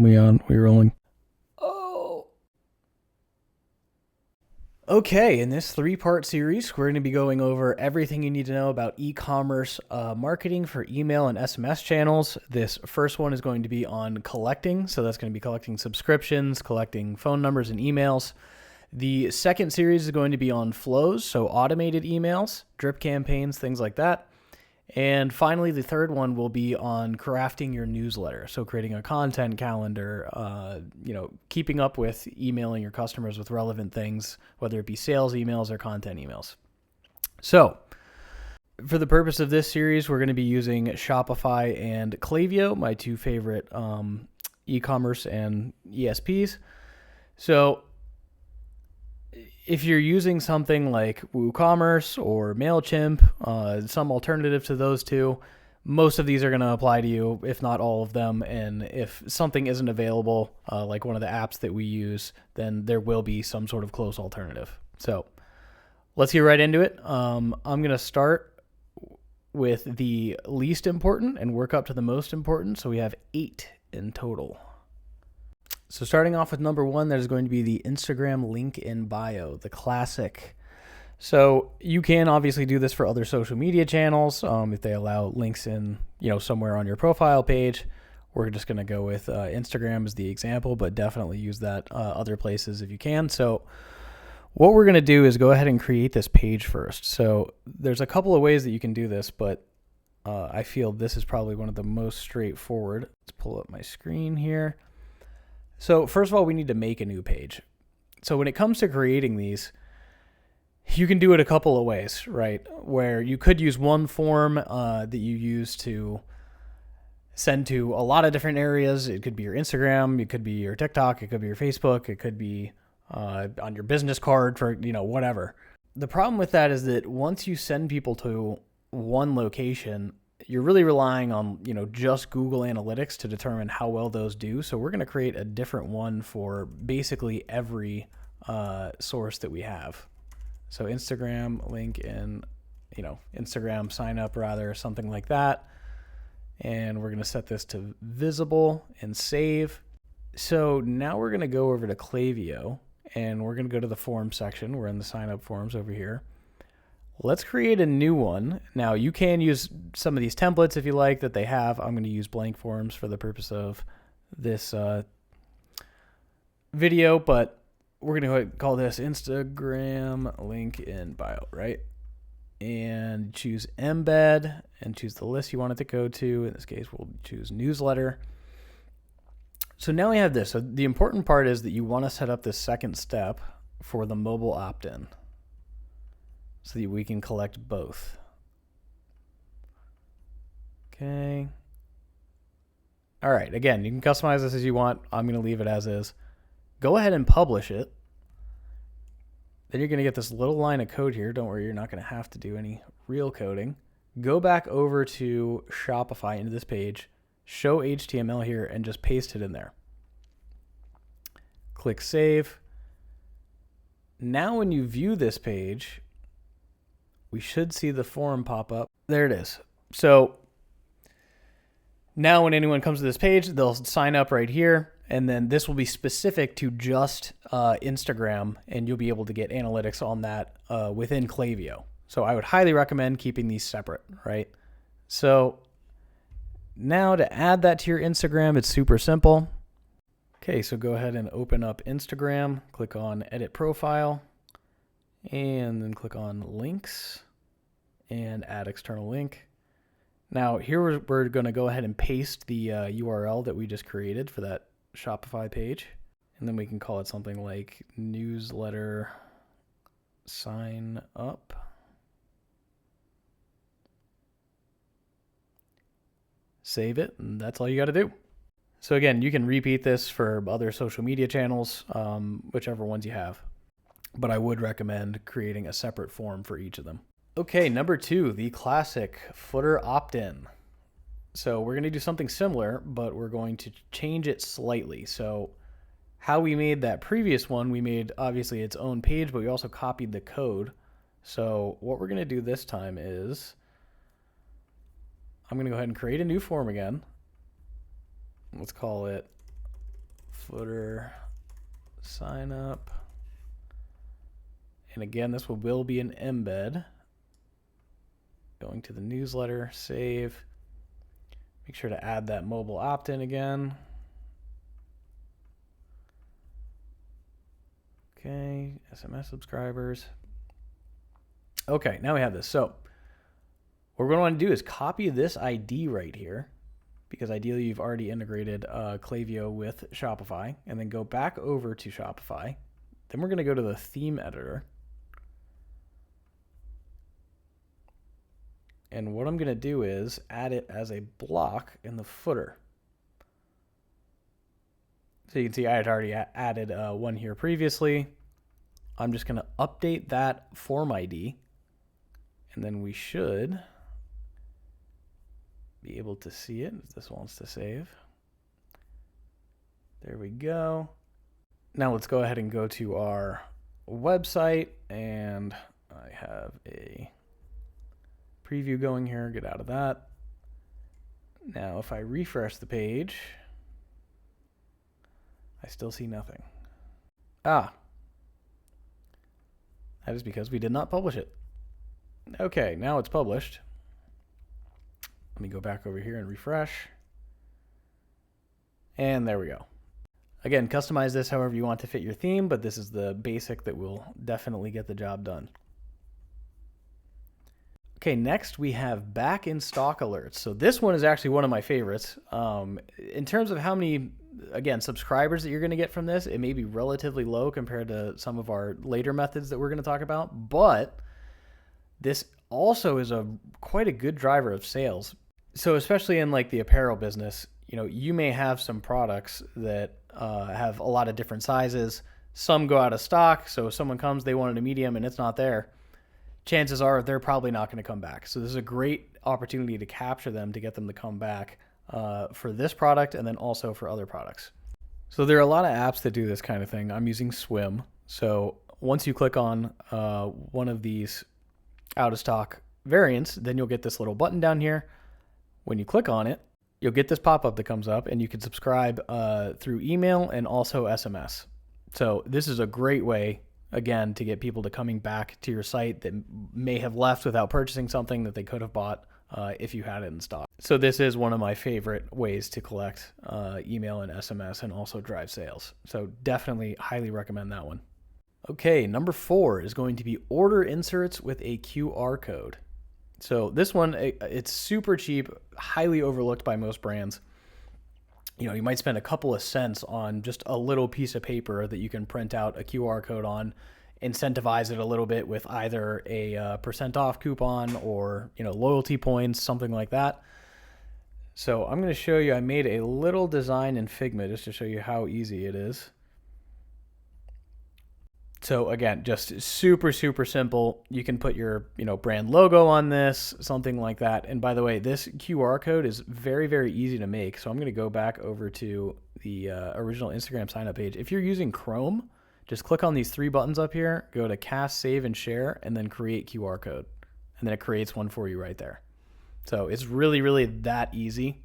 We on? We rolling? Oh. Okay, in this 3-part series, we're going to be going over everything you need to know about e-commerce marketing for email and SMS channels. This first one is going to be on collecting. So that's going to be collecting subscriptions, collecting phone numbers and emails. The second series is going to be on flows, so automated emails, drip campaigns, things like that. And finally, the third one will be on crafting your newsletter. So creating a content calendar, keeping up with emailing your customers with relevant things, whether it be sales emails or content emails. So for the purpose of this series, we're going to be using Shopify and Klaviyo, my two favorite e-commerce and ESPs. So if you're using something like WooCommerce or MailChimp, some alternative to those two, most of these are going to apply to you, if not all of them. And if something isn't available, like one of the apps that we use, then there will be some sort of close alternative. So let's get right into it. I'm going to start with the least important and work up to the most important. So we have 8 in total. So starting off with number 1, there's going to be the Instagram link in bio, the classic. So you can obviously do this for other social media channels if they allow links in, somewhere on your profile page. We're just going to go with Instagram as the example, but definitely use that other places if you can. So what we're going to do is go ahead and create this page first. So there's a couple of ways that you can do this, but I feel this is probably one of the most straightforward. Let's pull up my screen here. So first of all, we need to make a new page. So when it comes to creating these, you can do it a couple of ways, right? Where you could use one form that you use to send to a lot of different areas. It could be your Instagram, it could be your TikTok, it could be your Facebook, it could be on your business card for, whatever. The problem with that is that once you send people to one location, you're really relying on, just Google Analytics to determine how well those do. So we're going to create a different one for basically every source that we have. So Instagram link in, Instagram sign up rather, something like that. And we're going to set this to visible and save. So now we're going to go over to Klaviyo and we're going to go to the form section. We're in the sign up forms over here. Let's create a new one. Now you can use some of these templates if you like that they have. I'm going to use blank forms for the purpose of this video, but we're going to call this Instagram link in bio, right? And choose embed and choose the list you want it to go to. In this case, we'll choose newsletter. So now we have this. So the important part is that you want to set up this second step for the mobile opt-in, so that we can collect both. Okay. All right, again, you can customize this as you want. I'm going to leave it as is. Go ahead and publish it. Then you're going to get this little line of code here. Don't worry, you're not going to have to do any real coding. Go back over to Shopify into this page, show HTML here, and just paste it in there. Click Save. Now when you view this page, we should see the form pop up. There it is. So now when anyone comes to this page, they'll sign up right here. And then this will be specific to just Instagram. And you'll be able to get analytics on that within Klaviyo. So I would highly recommend keeping these separate, right? So now to add that to your Instagram, it's super simple. Okay, so go ahead and open up Instagram. Click on Edit Profile. And then click on links and add external link. Now here we're going to go ahead and paste the URL that we just created for that Shopify page. And then we can call it something like newsletter sign up. Save it, and that's all you got to do. So again, you can repeat this for other social media channels, whichever ones you have. But I would recommend creating a separate form for each of them. Okay, number 2, the classic footer opt-in. So we're going to do something similar, but we're going to change it slightly. So how we made that previous one, we made obviously its own page, but we also copied the code. So what we're going to do this time is I'm going to go ahead and create a new form again. Let's call it footer sign up. And again, this will be an embed. Going to the newsletter, save. Make sure to add that mobile opt-in again. Okay, SMS subscribers. Okay, now we have this. So what we're going to want to do is copy this ID right here, because ideally you've already integrated Klaviyo with Shopify, and then go back over to Shopify. Then we're going to go to the theme editor. And what I'm going to do is add it as a block in the footer. So you can see I had already added one here previously. I'm just going to update that form ID, and then we should be able to see it if this wants to save. There we go. Now let's go ahead and go to our website, and I have a preview going here. Get out of that. Now if I refresh the page, I still see nothing. That is because we did not publish it. Okay, now it's published. Let me go back over here and refresh. And there we go. Again, customize this however you want to fit your theme, but this is the basic that will definitely get the job done. Okay, next we have back in stock alerts. So this one is actually one of my favorites. In terms of how many, again, subscribers that you're going to get from this, it may be relatively low compared to some of our later methods that we're going to talk about, but this also is quite a good driver of sales. So especially in like the apparel business, you may have some products that have a lot of different sizes. Some go out of stock, so if someone comes, they wanted a medium and it's not there, chances are they're probably not going to come back. So this is a great opportunity to capture them, to get them to come back for this product and then also for other products. So there are a lot of apps that do this kind of thing. I'm using Swim. So once you click on one of these out of stock variants, then you'll get this little button down here. When you click on it, you'll get this pop-up that comes up, and you can subscribe through email and also SMS. So this is a great way, again, to get people to coming back to your site that may have left without purchasing something that they could have bought if you had it in stock. So this is one of my favorite ways to collect email and SMS and also drive sales. So definitely highly recommend that one. Okay, number 4 is going to be order inserts with a QR code. So this one, it's super cheap, highly overlooked by most brands. You might spend a couple of cents on just a little piece of paper that you can print out a QR code on, incentivize it a little bit with either a % off coupon or, loyalty points, something like that. So I'm going to show you, I made a little design in Figma just to show you how easy it is. So again, just super, super simple. You can put your, brand logo on this, something like that. And by the way, this QR code is very, very easy to make. So I'm going to go back over to the original Instagram sign up page. If you're using Chrome, just click on these 3 buttons up here, go to cast, save, and share, and then create QR code. And then it creates one for you right there. So it's really, really that easy.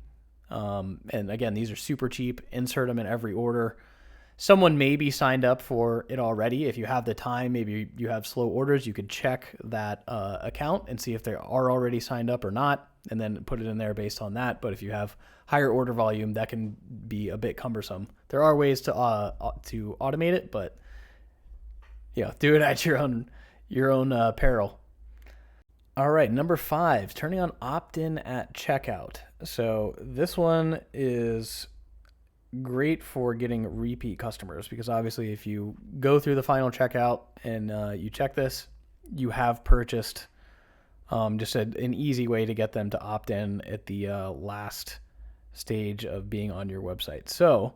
And again, these are super cheap. Insert them in every order. Someone may be signed up for it already. If you have the time, maybe you have slow orders, you could check that account and see if they are already signed up or not, and then put it in there based on that. But if you have higher order volume, that can be a bit cumbersome. There are ways to automate it, but do it at your own peril. All right, number 5, turning on opt-in at checkout. So this one is great for getting repeat customers, because obviously if you go through the final checkout and you check this, you have purchased. Just an easy way to get them to opt in at the last stage of being on your website. So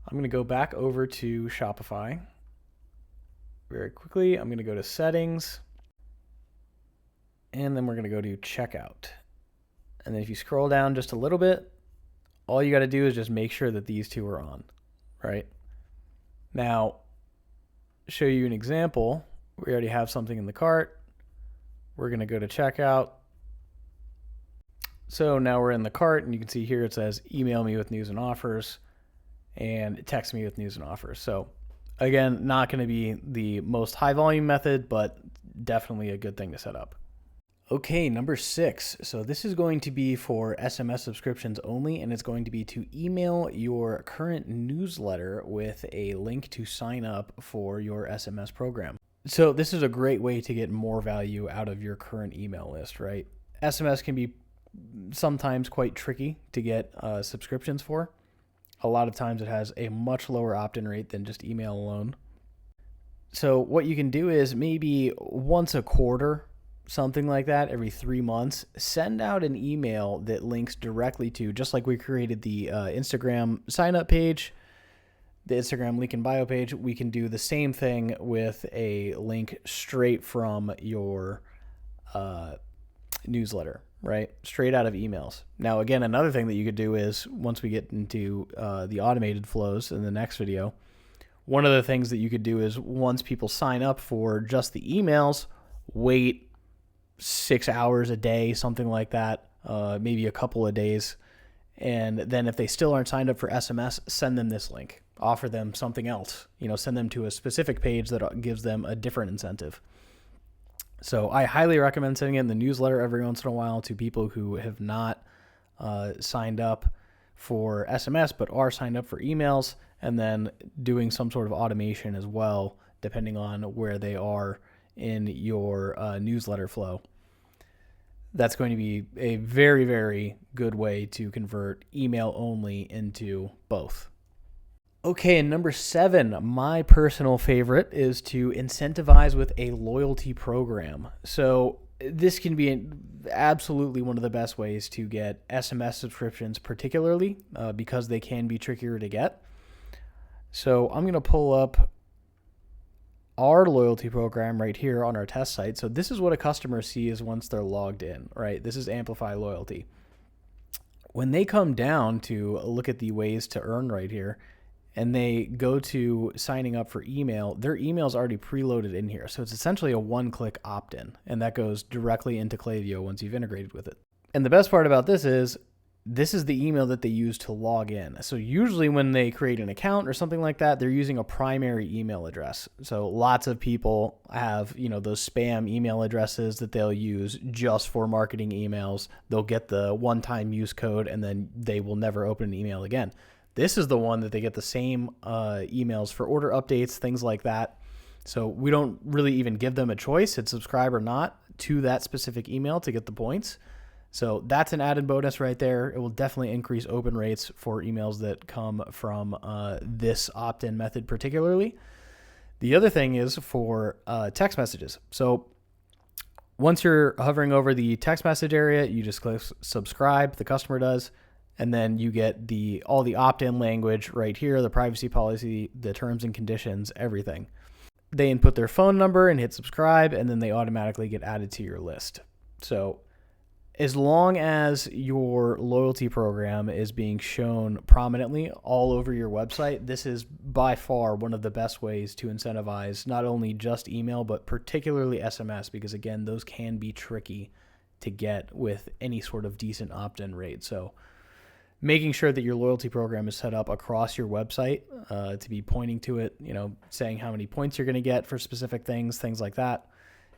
I'm going to go back over to Shopify very quickly. I'm going to go to settings, and then we're going to go to checkout. And then if you scroll down just a little bit, all you got to do is just make sure that these 2 are on, right? Now, show you an example. We already have something in the cart. We're going to go to checkout. So now we're in the cart, and you can see here it says email me with news and offers. and text me with news and offers. So again, not going to be the most high volume method, but definitely a good thing to set up. Okay, number 6. So this is going to be for SMS subscriptions only, and it's going to be to email your current newsletter with a link to sign up for your SMS program. So this is a great way to get more value out of your current email list, right? SMS can be sometimes quite tricky to get subscriptions for. A lot of times it has a much lower opt-in rate than just email alone. So what you can do is maybe once a quarter, something like that, every 3 months, send out an email that links directly to, just like we created the Instagram sign-up page, the Instagram link in bio page, we can do the same thing with a link straight from your newsletter, right? Straight out of emails. Now, again, another thing that you could do is, once we get into the automated flows in the next video, one of the things that you could do is, once people sign up for just the emails, wait 6 hours a day, something like that, maybe a couple of days. And then if they still aren't signed up for SMS, send them this link, offer them something else, send them to a specific page that gives them a different incentive. So I highly recommend sending in the newsletter every once in a while to people who have not signed up for SMS, but are signed up for emails, and then doing some sort of automation as well, depending on where they are in your newsletter flow. That's going to be a very, very good way to convert email only into both. Okay, and number 7, my personal favorite, is to incentivize with a loyalty program. So this can be absolutely one of the best ways to get SMS subscriptions, particularly because they can be trickier to get. So I'm going to pull up our loyalty program right here on our test site. So this is what a customer sees once they're logged in, right? This is Amplify Loyalty. When they come down to look at the ways to earn right here, and they go to signing up for email, their email is already preloaded in here. So it's essentially a one-click opt-in, and that goes directly into Klaviyo once you've integrated with it. And the best part about this is the email that they use to log in. So usually when they create an account or something like that, they're using a primary email address. So lots of people have, those spam email addresses that they'll use just for marketing emails. They'll get the one-time use code, and then they will never open an email again. This is the one that they get the same emails for order updates, things like that. So we don't really even give them a choice. It's subscribe or not to that specific email to get the points. So that's an added bonus right there. It will definitely increase open rates for emails that come from this opt-in method particularly. The other thing is for text messages. So once you're hovering over the text message area, you just click subscribe, the customer does, and then you get all the opt-in language right here, the privacy policy, the terms and conditions, everything. They input their phone number and hit subscribe, and then they automatically get added to your list. So as long as your loyalty program is being shown prominently all over your website, this is by far one of the best ways to incentivize not only just email, but particularly SMS, because again, those can be tricky to get with any sort of decent opt-in rate. So making sure that your loyalty program is set up across your website to be pointing to it, saying how many points you're going to get for specific things like that,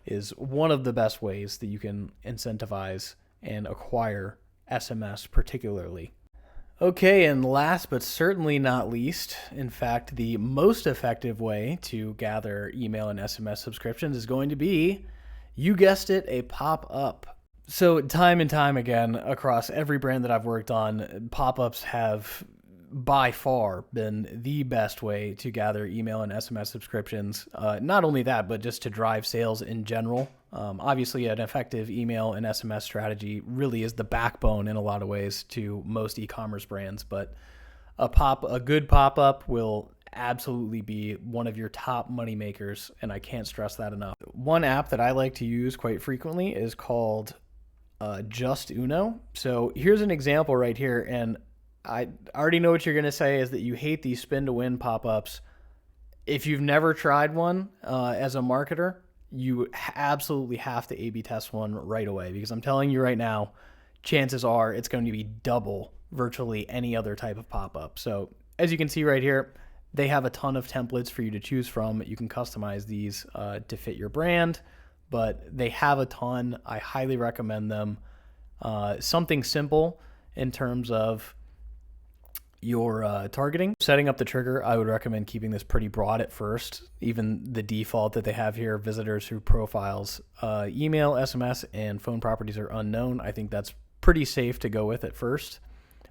is one of the best ways that you can incentivize and acquire SMS particularly. Okay, and last but certainly not least, in fact, the most effective way to gather email and SMS subscriptions is going to be, you guessed it, a pop-up. So time and time again, across every brand that I've worked on, pop-ups have by far been the best way to gather email and SMS subscriptions. Not only that, but just to drive sales in general. Obviously, an effective email and SMS strategy really is the backbone in a lot of ways to most e-commerce brands, but a good pop-up will absolutely be one of your top money makers, and I can't stress that enough. One app that I like to use quite frequently is called Just Uno. So here's an example right here, and I already know what you're going to say is that you hate these spin to win pop-ups. If you've never tried one as a marketer, you absolutely have to A/B test one right away, because I'm telling you right now, chances are it's going to be double virtually any other type of pop-up. So as you can see right here, they have a ton of templates for you to choose from. You can customize these to fit your brand, but they have a ton. I highly recommend them. Something simple in terms of your targeting. Setting up the trigger, I would recommend keeping this pretty broad at first. Even the default that they have here, visitors who profiles, email, SMS, and phone properties are unknown. I think that's pretty safe to go with at first.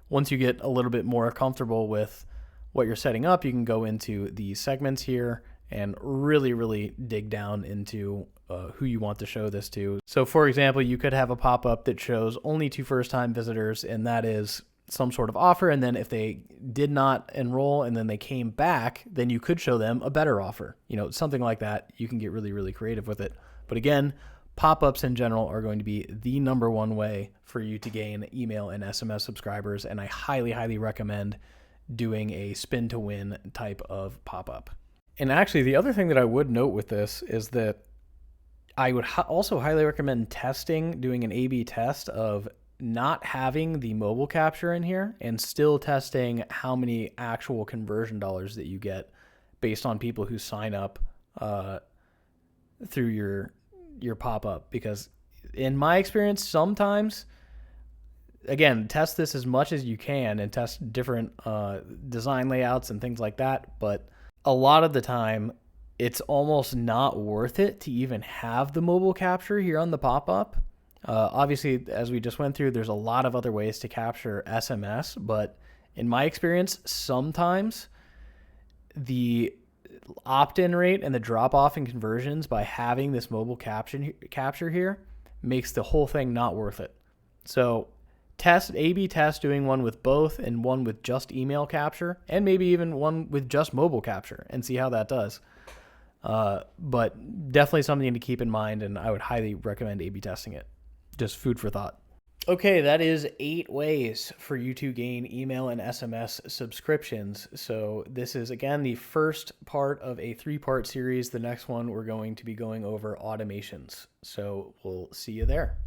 Once you get a little bit more comfortable with what you're setting up, you can go into the segments here and really dig down into who you want to show this to. So for example, you could have a pop-up that shows only to first-time visitors, and that is some sort of offer. And then if they did not enroll and then they came back, then you could show them a better offer. Something like that. You can get really creative with it. But again, pop-ups in general are going to be the number one way for you to gain email and SMS subscribers. And I highly recommend doing a spin to win type of pop-up. And actually, the other thing that I would note with this is that I would also highly recommend doing an A/B test of not having the mobile capture in here and still testing how many actual conversion dollars that you get based on people who sign up through your pop-up. Because in my experience, sometimes, again, test this as much as you can and test different design layouts and things like that. But a lot of the time, it's almost not worth it to even have the mobile capture here on the pop-up. Obviously, as we just went through, there's a lot of other ways to capture SMS, but in my experience, sometimes the opt-in rate and the drop-off in conversions by having this mobile capture here makes the whole thing not worth it. So A/B test doing one with both and one with just email capture, and maybe even one with just mobile capture, and see how that does. But definitely something to keep in mind, and I would highly recommend A/B testing it. Just food for thought. Okay, that is 8 ways for you to gain email and SMS subscriptions. So this is, again, the first part of a 3-part series. The next one, we're going to be going over automations. So we'll see you there.